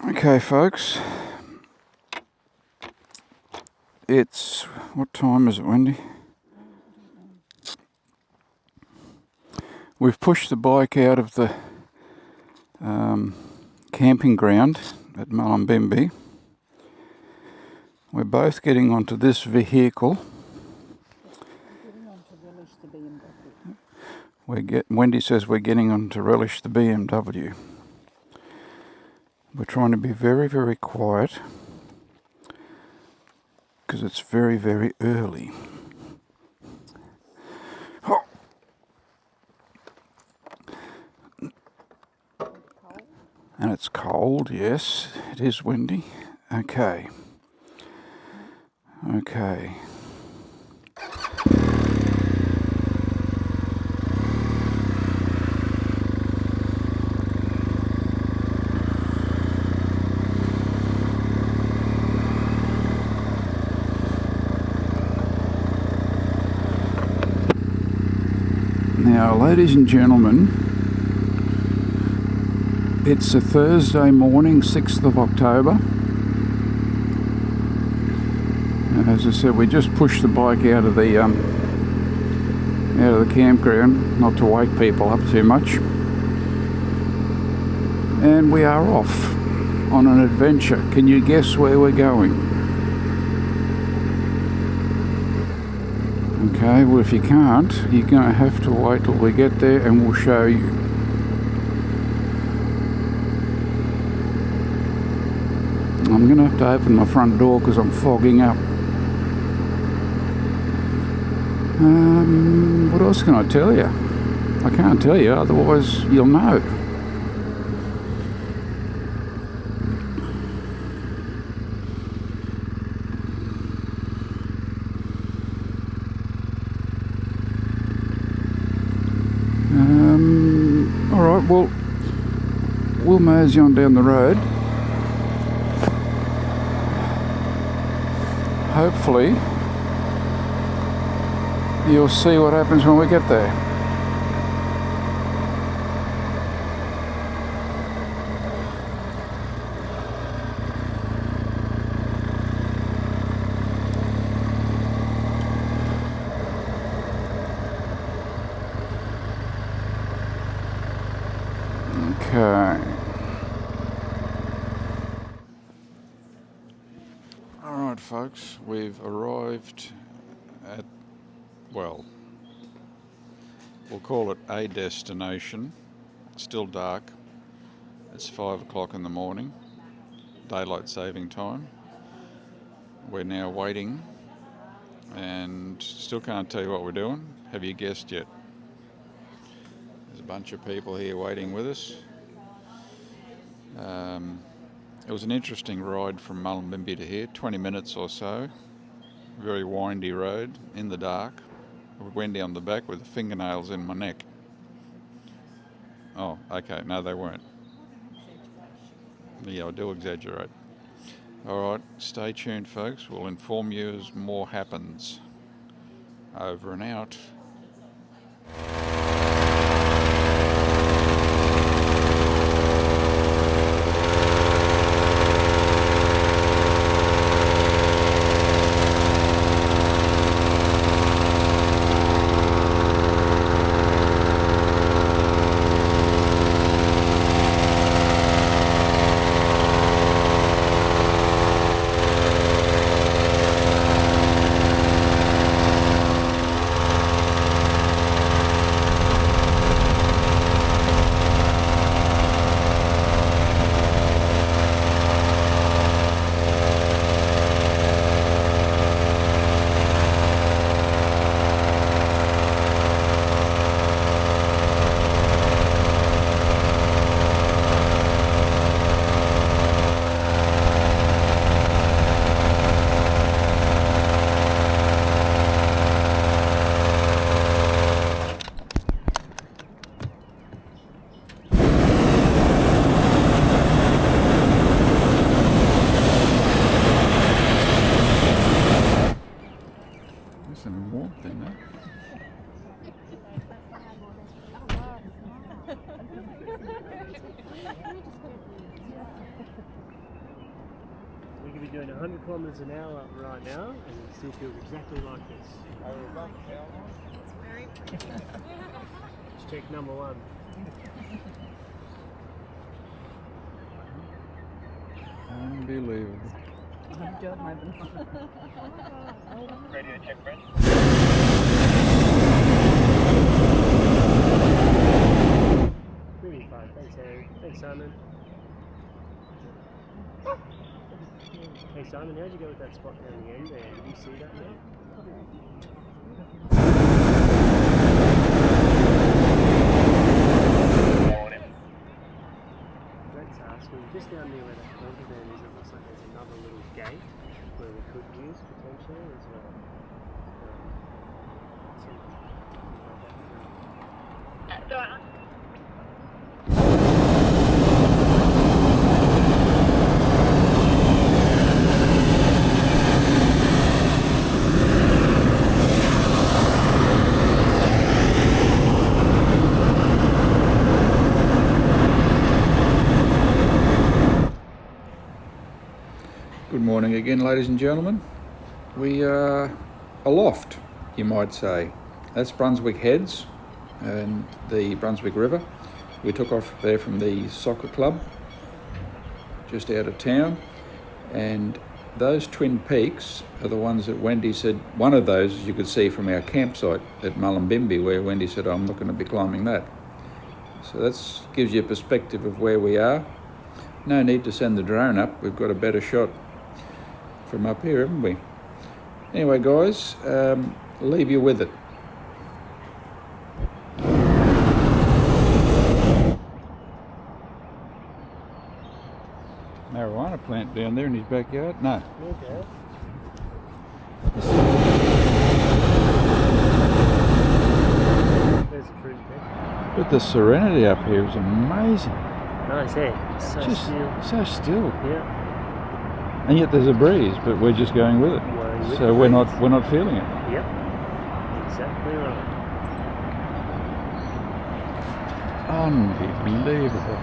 Okay, folks. It's... what time is it, Wendy? We've pushed the bike out of the camping ground at Mullumbimby. We're both getting onto this vehicle. Wendy says we're getting on to relish the BMW. We're trying to be very, very quiet because it's very, very early. Oh. And it's cold, yes, it is windy. Okay. Okay. Now, ladies and gentlemen, it's a Thursday morning, 6th of October. As I said, we just pushed the bike out of the campground, not to wake people up too much. And we are off on an adventure. Can you guess where we're going? Okay, well if you can't, you're going to have to wait till we get there and we'll show you. I'm going to have to open my front door because I'm fogging up. What else can I tell you? I can't tell you, otherwise you'll know. Alright, well, we'll mosey on down the road. Hopefully you'll see what happens when we get there. Okay. Alright folks, we've arrived at, well, we'll call it a destination. It's still dark. It's 5 o'clock in the morning, daylight saving time. We're now waiting and still can't tell you what we're doing. Have you guessed yet? There's a bunch of people here waiting with us. It was an interesting ride from Mullumbimby to here, 20 minutes or so. Very windy road in the dark. Wendy on the back with the fingernails in my neck. Oh, okay, no they weren't. Yeah, I do exaggerate. Alright, stay tuned folks, we'll inform you as more happens. Over and out. doing 100 kilometers an hour right now, and it still feels exactly like this. It's very pretty. Let's check number one. Unbelievable. Radio check, Brent. Really fun. Thanks, Harry. Thanks, Simon. Hey, Simon, how'd you go with that spot down the end there? Did you see that now? Let's ask him, just down near where that corner there is, it looks like there's another little gate where we could use potentially as well. Good morning again, ladies and gentlemen. We are aloft, you might say. That's Brunswick Heads and the Brunswick River. We took off there from the soccer club just out of town, and those twin peaks are the ones that Wendy said, one of those as you could see from our campsite at Mullumbimby, where Wendy said, I'm not going to be climbing that. So that gives you a perspective of where we are. No need to send the drone up, we've got a better shot from up here, haven't we? Anyway, guys, leave you with it. Marijuana plant down there in his backyard? No. Okay. There's a fruit there. But the serenity up here is amazing. Nice, eh? So Just still. so still. Yeah. And yet there's a breeze, but we're just going with it. Going with So the we're breeze. not feeling it. Yep. Exactly right. Unbelievable.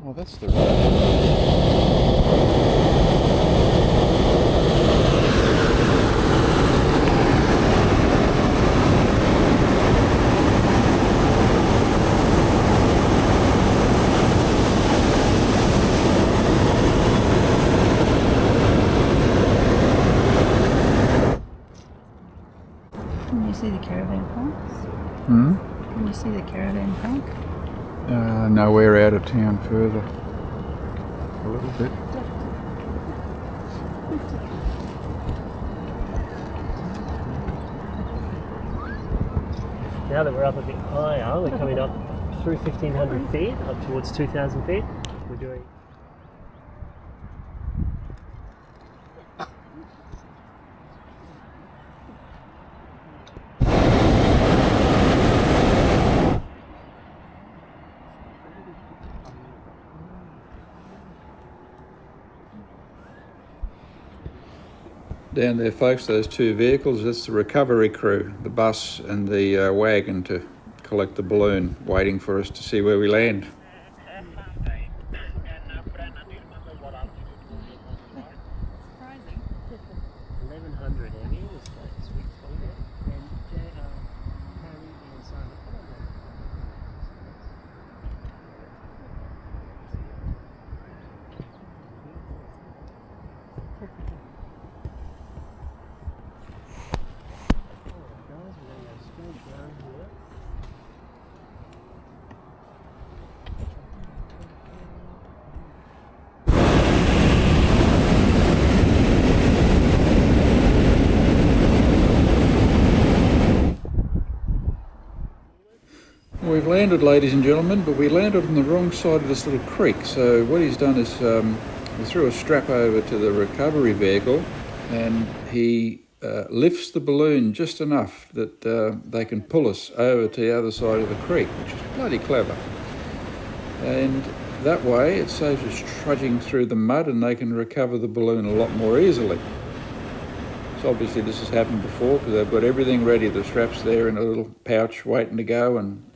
Well, that's the Can you see the caravan parks? Hmm? Can you see the caravan park? No, we're out of town further. A little bit. Now that we're up a bit higher, we're coming up through 1,500 feet, up towards 2,000 feet. We're doing... Down there, folks, those two vehicles, that's the recovery crew, the bus and the wagon to collect the balloon, waiting for us to see where we land. landed, ladies and gentlemen, but we landed on the wrong side of this little creek. So what he's done is we threw a strap over to the recovery vehicle, and he lifts the balloon just enough that they can pull us over to the other side of the creek, which is bloody clever. And that way it saves us trudging through the mud, and they can recover the balloon a lot more easily. So obviously this has happened before because they've got everything ready. The strap's there in a little pouch waiting to go, and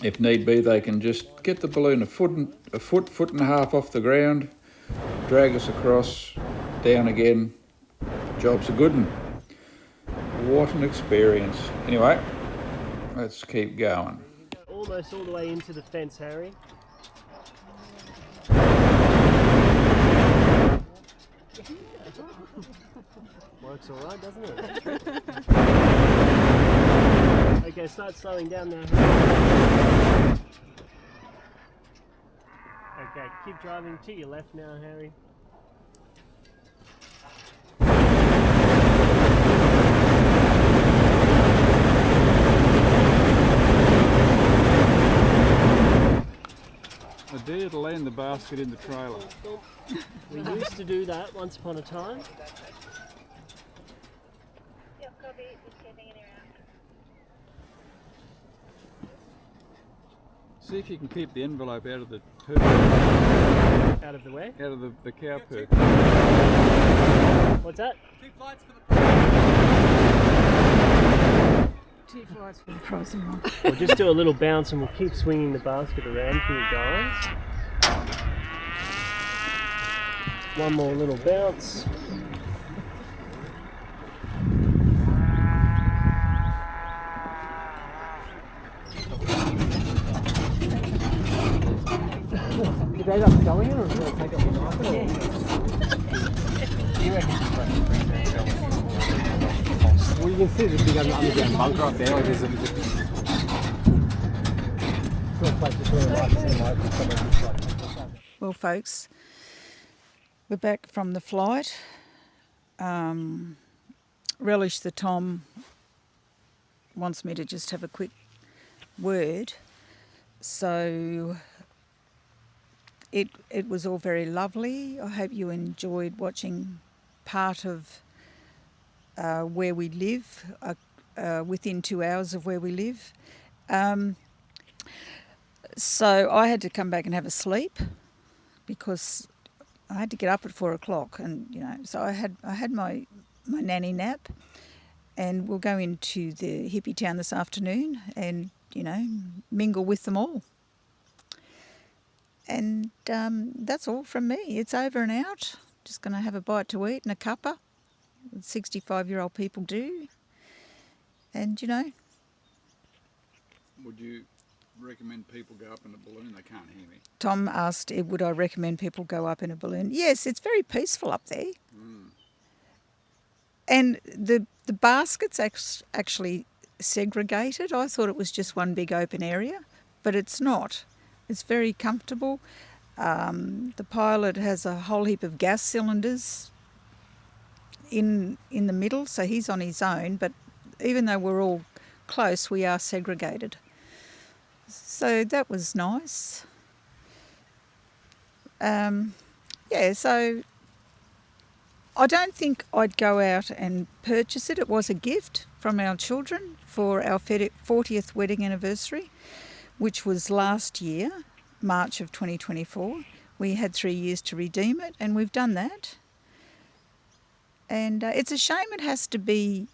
if need be, they can just get the balloon a foot and a half off the ground, drag us across, down again. Job's a good one. What an experience. Anyway, let's keep going. Almost all the way into the fence, Harry. Works alright, doesn't it? Okay, start slowing down now, Harry. Okay, keep driving to your left now, Harry. I dare to land the basket in the trailer. We used to do that once upon a time. See if you can keep the envelope out of the Out of the way. out of the cow poo. What's that? 2 flights for the price of one. We'll just do a little bounce and we'll keep swinging the basket around for you guys. One more little bounce. Did they end up selling it, or did they take it from market? Well, you can see the big underground bunker up there. Like there's a Well, folks, we're back from the flight. Relish the Tom wants me to just have a quick word. So it was all very lovely. I hope you enjoyed watching part of where we live, within 2 hours of where we live. So I had to come back and have a sleep because I had to get up at 4 o'clock, and so I had my nanny nap, and we'll go into the hippie town this afternoon and mingle with them all. And that's all from me. It's over and out. Just going to have a bite to eat and a cuppa. 65-year-old people do. And Would you recommend people go up in a balloon? They can't hear me. Tom asked, would I recommend people go up in a balloon? Yes, it's very peaceful up there. And the basket's actually segregated. I thought it was just one big open area, but it's not. It's very comfortable. The pilot has a whole heap of gas cylinders in the middle, so he's on his own, but even though we're all close, we are segregated. So that was nice. So I don't think I'd go out and purchase it. It was a gift from our children for our 40th wedding anniversary, which was last year, March of 2024. We had 3 years to redeem it, and we've done that. And it's a shame it has to be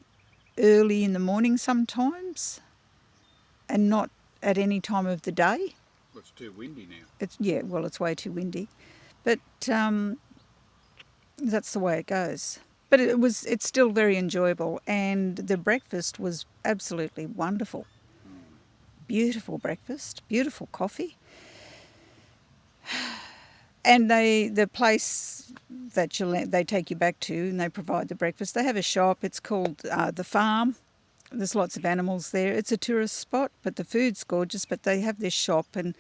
early in the morning sometimes and not at any time of the day. Well, it's too windy now. It's way too windy. But that's the way it goes. But it's still very enjoyable, and the breakfast was absolutely wonderful. Beautiful breakfast, beautiful coffee. And the place that they take you back to, and they provide the breakfast. They have a shop. It's called The Farm. There's lots of animals there. It's a tourist spot, but the food's gorgeous. But they have this shop, and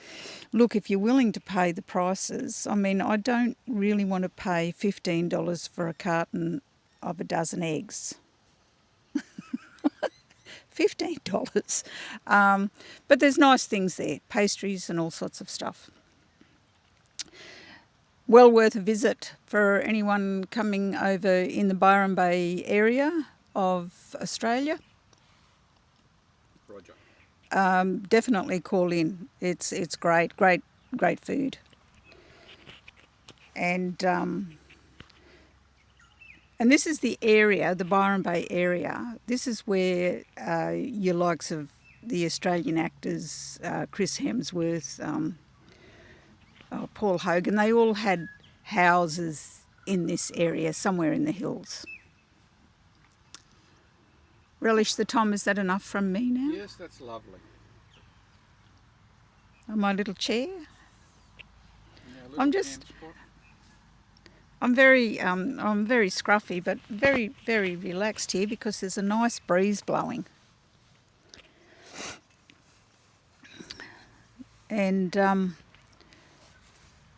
look, if you're willing to pay the prices, I mean, I don't really want to pay $15 for a carton of a dozen eggs. $15. But there's nice things there, pastries and all sorts of stuff. Well worth a visit for anyone coming over in the Byron Bay area of Australia. Roger. Definitely call in. It's great food. And this is the area, the Byron Bay area. This is where your likes of the Australian actors, Chris Hemsworth, Paul Hogan, they all had houses in this area, somewhere in the hills. Relish the Tom, is that enough from me now? Yes, that's lovely. On my little chair? Now, I'm very scruffy, but very, very relaxed here because there's a nice breeze blowing. And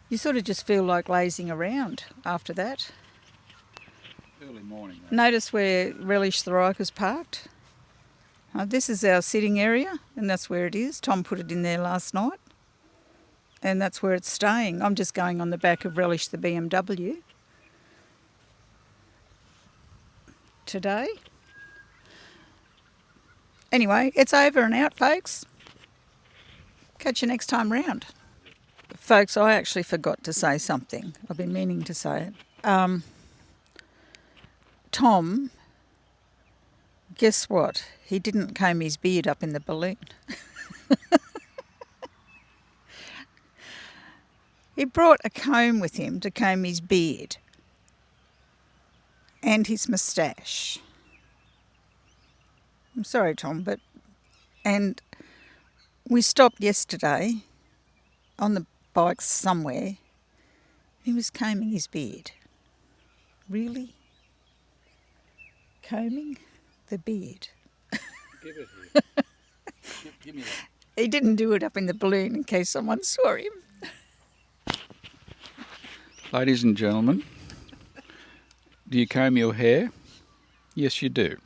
you sort of just feel like lazing around after that. Early morning. Though. Notice where Relish the Ryker's parked. This is our sitting area, and that's where it is. Tom put it in there last night, and that's where it's staying. I'm just going on the back of Relish the BMW today. Anyway, it's over and out, folks. Catch you next time round. Folks, I actually forgot to say something. I've been meaning to say it. Tom, guess what? He didn't comb his beard up in the balloon. He brought a comb with him to comb his beard and his moustache. I'm sorry, Tom, but... And we stopped yesterday on the bikes somewhere. He was combing his beard. Really? Combing the beard. Give it here. Give me that. He didn't do it up in the balloon in case someone saw him. Ladies and gentlemen, do you comb your hair? Yes, you do.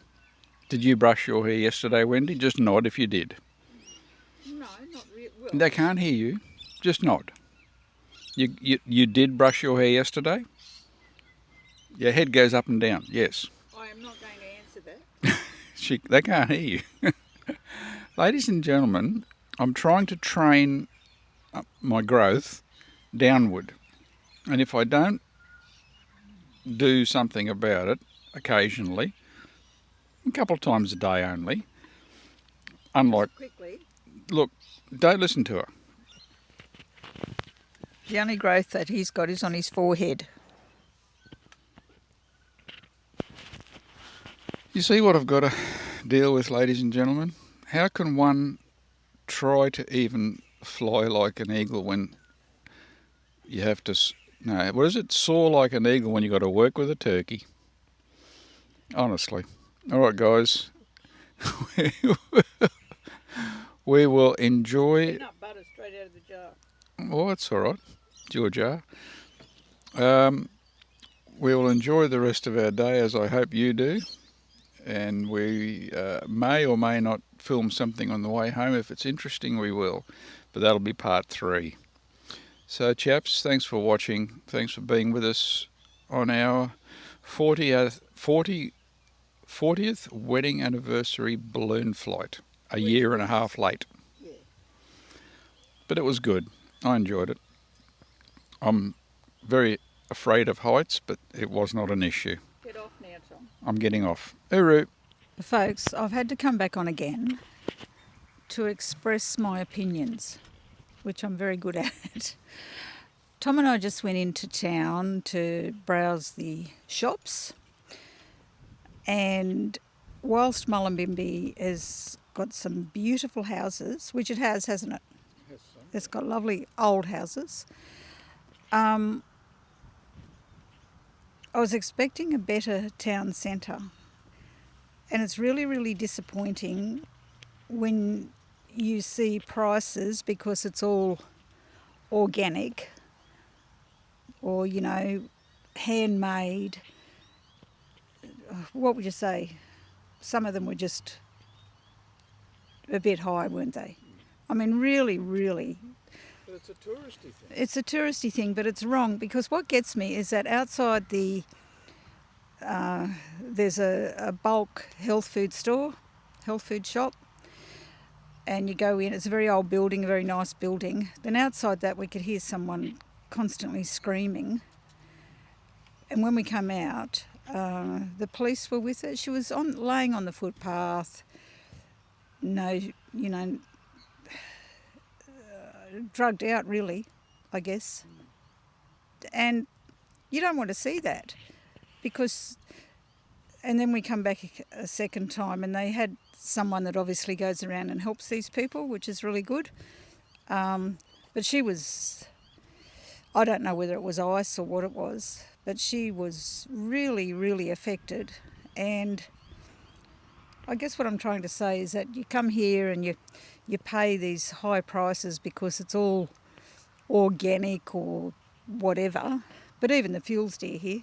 Did you brush your hair yesterday, Wendy? Just nod if you did. No, not really. Well, They can't hear you. Just nod. You did brush your hair yesterday? Your head goes up and down, yes. I am not going to answer that. They can't hear you. Ladies and gentlemen, I'm trying to train my growth downward. And if I don't do something about it occasionally, a couple of times a day only, unlike... Quickly. Look, don't listen to her. The only growth that he's got is on his forehead. You see what I've got to deal with, ladies and gentlemen? How can one try to even fly like an eagle when you have to... No, what is it? Soar like an eagle when you've got to work with a turkey. Honestly. All right, guys. We will enjoy... Peanut butter straight out of the jar. Oh, that's all right. It's your jar. We will enjoy the rest of our day, as I hope you do. And we may or may not film something on the way home. If it's interesting, we will. But that'll be part 3. So, chaps, thanks for watching. Thanks for being with us on our 40th wedding anniversary balloon flight. A year and a half late. Yeah. But it was good. I enjoyed it. I'm very afraid of heights, but it was not an issue. Get off now, Tom. I'm getting off. Uru. Folks, I've had to come back on again to express my opinions, which I'm very good at. Tom and I just went into town to browse the shops, and whilst Mullumbimby has got some beautiful houses, which it has, hasn't it? Yes, It's got lovely old houses. I was expecting a better town centre, and it's really, really disappointing when you see prices, because it's all organic or, you know, handmade. What would you say? Some of them were just a bit high, weren't they? I mean, really, really. But it's a touristy thing. It's a touristy thing, but it's wrong, because what gets me is that outside there's a bulk health food shop, and you go in, it's a very old building, a very nice building. Then outside that we could hear someone constantly screaming. And when we come out, the police were with her. She was laying on the footpath, drugged out really, I guess. And you don't want to see that, because... And then we come back a second time, and they had someone that obviously goes around and helps these people, which is really good. But she was... I don't know whether it was ice or what it was, but she was really, really affected. And I guess what I'm trying to say is that you come here and you pay these high prices because it's all organic or whatever. But even the fuel's dear here.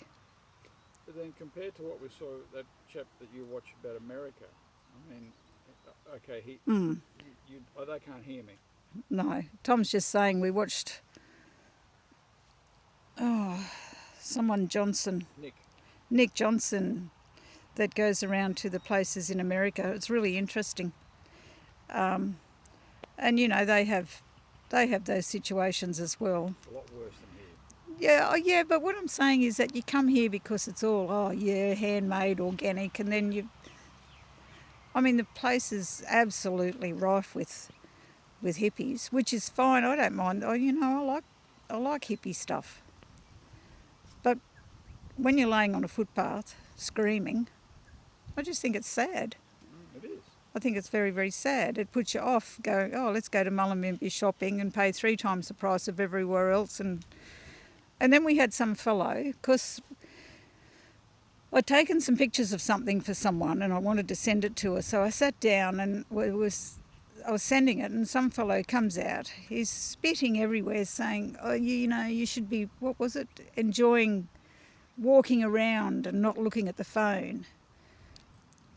But then compared to what we saw, that chap that you watch about America, I mean, okay, they can't hear me. No, Tom's just saying we watched... someone Johnson. Nick Johnson, that goes around to the places in America. It's really interesting. And they have those situations as well. A lot worse than here. Yeah, but what I'm saying is that you come here because it's all, handmade, organic, and then the place is absolutely rife with hippies, which is fine. I don't mind. I like hippie stuff. But when you're laying on a footpath screaming, I just think it's sad. It is. I think it's very, very sad. It puts you off going, let's go to Mullumbimby shopping and pay 3 times the price of everywhere else. And then we had some fellow, because I'd taken some pictures of something for someone and I wanted to send it to her. So I sat down and I was sending it, and some fellow comes out. He's spitting everywhere, saying, you should be, enjoying walking around and not looking at the phone.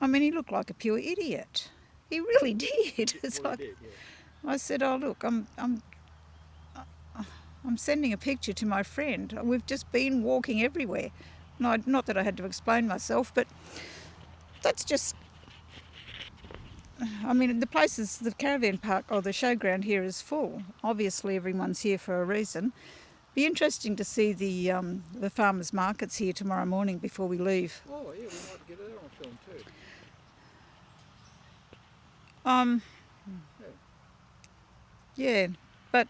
I mean, he looked like a pure idiot. He really did. It's like, Did, yeah. I said, look, I'm sending a picture to my friend. We've just been walking everywhere. Not that I had to explain myself, but that's just... the caravan park or the showground here is full. Obviously, everyone's here for a reason. Be interesting to see the farmers' markets here tomorrow morning before we leave. Oh, yeah, we might get that on film too. Yeah, but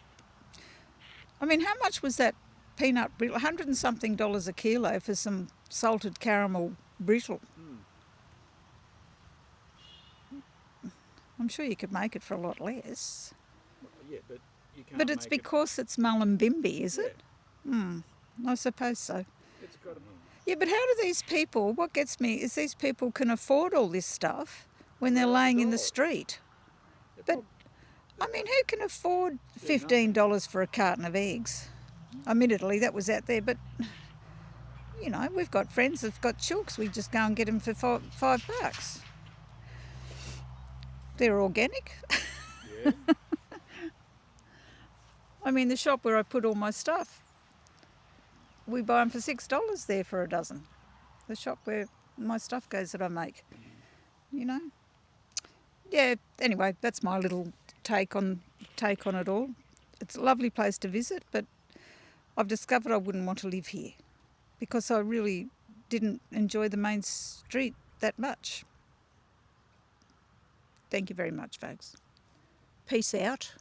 how much was that peanut brittle? $100 and something a kilo for some salted caramel brittle. I'm sure you could make it for a lot less. Yeah, but you can't. But it's because it's Mullumbimby, is it? I suppose so. It's got to be. Yeah, but how do these people, what gets me is these people can afford all this stuff when they're laying in the street. But, who can afford $15 for a carton of eggs? Admittedly, that was out there, but, we've got friends that've got chooks. We just go and get them for $5. They're organic. Yeah. The shop where I put all my stuff, we buy them for $6 there for a dozen. The shop where my stuff goes that I make, Yeah, anyway, that's my little take on it all. It's a lovely place to visit, but I've discovered I wouldn't want to live here because I really didn't enjoy the main street that much. Thank you very much, folks. Peace out.